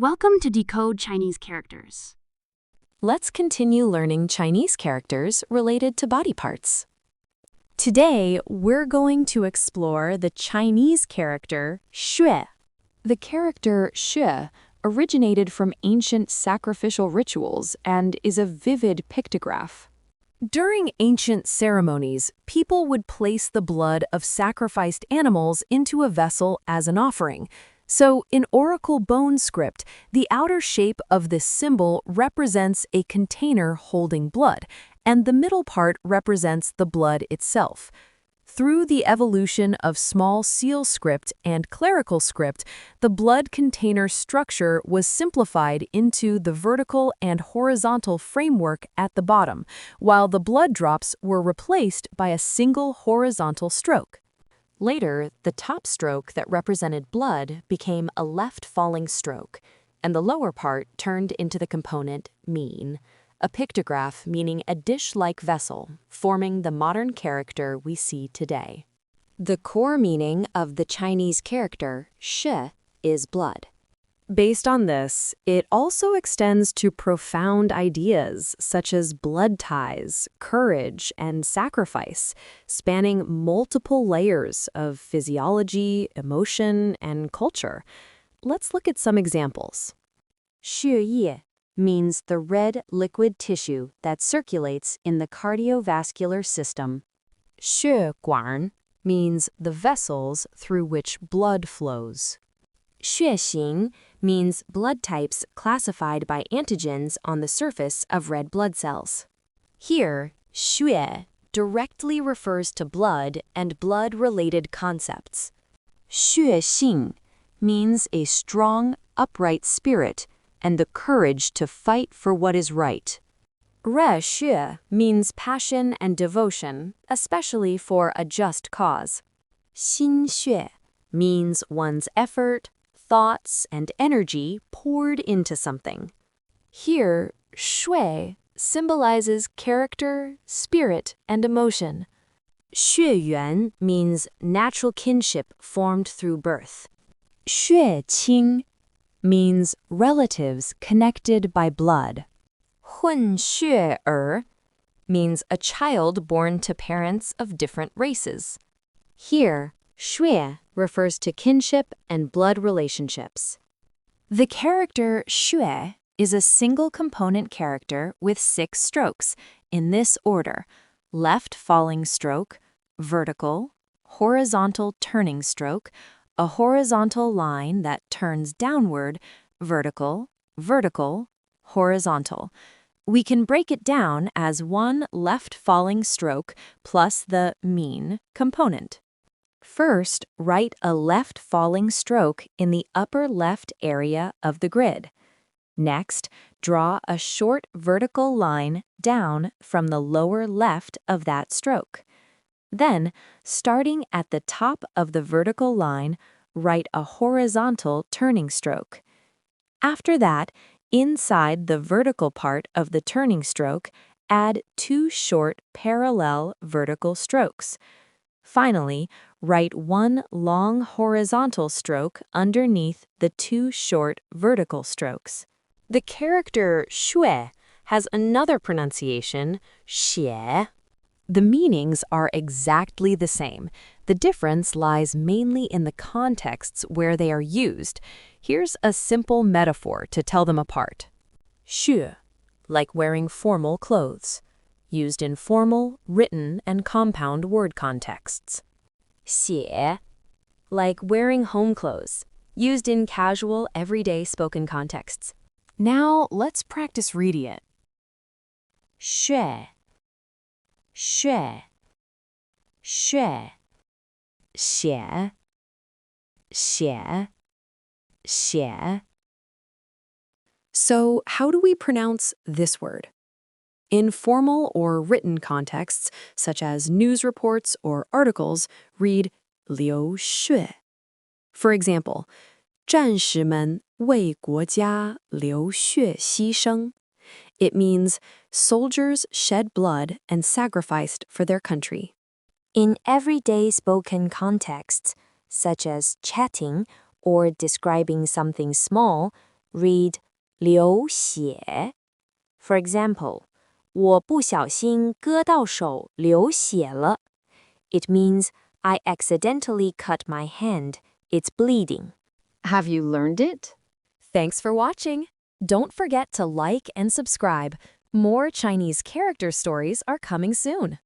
Welcome to Decode Chinese Characters. Let's continue learning Chinese characters related to body parts. Today, we're going to explore the Chinese character xue. The character xue originated from ancient sacrificial rituals and is a vivid pictograph. During ancient ceremonies, people would place the blood of sacrificed animals into a vessel as an offering. So, in oracle bone script, the outer shape of this symbol represents a container holding blood, and the middle part represents the blood itself. Through the evolution of small seal script and clerical script, the blood container structure was simplified into the vertical and horizontal framework at the bottom, while the blood drops were replaced by a single horizontal stroke. Later, the top stroke that represented blood became a left falling stroke, and the lower part turned into the component mean, a pictograph meaning a dish-like vessel, forming the modern character we see today. The core meaning of the Chinese character shi is blood. Based on this, it also extends to profound ideas such as blood ties, courage, and sacrifice, spanning multiple layers of physiology, emotion, and culture. Let's look at some examples. 血液 means the red liquid tissue that circulates in the cardiovascular system. 血管 means the vessels through which blood flows. 血型 means blood types classified by antigens on the surface of red blood cells. Here, 血 directly refers to blood and blood-related concepts. 血性 means a strong, upright spirit and the courage to fight for what is right. 热血 means passion and devotion, especially for a just cause. 心血 means one's effort, thoughts, and energy poured into something. Here, shui symbolizes character, spirit, and emotion. 血缘 means natural kinship formed through birth. 血亲 means relatives connected by blood. 混血儿 means a child born to parents of different races. Here, 血 refers to kinship and blood relationships. The character xue is a single component character with 6 strokes, in this order: left falling stroke, vertical, horizontal turning stroke, a horizontal line that turns downward, vertical, vertical, horizontal. We can break it down as one left falling stroke plus the mean component. First, write a left falling stroke in the upper left area of the grid. Next, draw a short vertical line down from the lower left of that stroke. Then, starting at the top of the vertical line, write a horizontal turning stroke. After that, inside the vertical part of the turning stroke, add 2 short parallel vertical strokes. Finally, write one long horizontal stroke underneath the 2 short vertical strokes. The character xue has another pronunciation, xie. The meanings are exactly the same. The difference lies mainly in the contexts where they are used. Here's a simple metaphor to tell them apart. 序, like wearing formal clothes, used in formal, written, and compound word contexts. 写, like wearing home clothes, used in casual, everyday spoken contexts. Now, let's practice reading it. 血 血 血 写 写 写. So, how do we pronounce this word? In formal or written contexts, such as news reports or articles, read 流血. For example, 战士们为国家流血牺牲. It means soldiers shed blood and sacrificed for their country. In everyday spoken contexts, such as chatting or describing something small, read 流血. For example, 我不小心割到手流血了. It means I accidentally cut my hand. It's bleeding. Have you learned it? Thanks for watching. Don't forget to like and subscribe. More Chinese character stories are coming soon.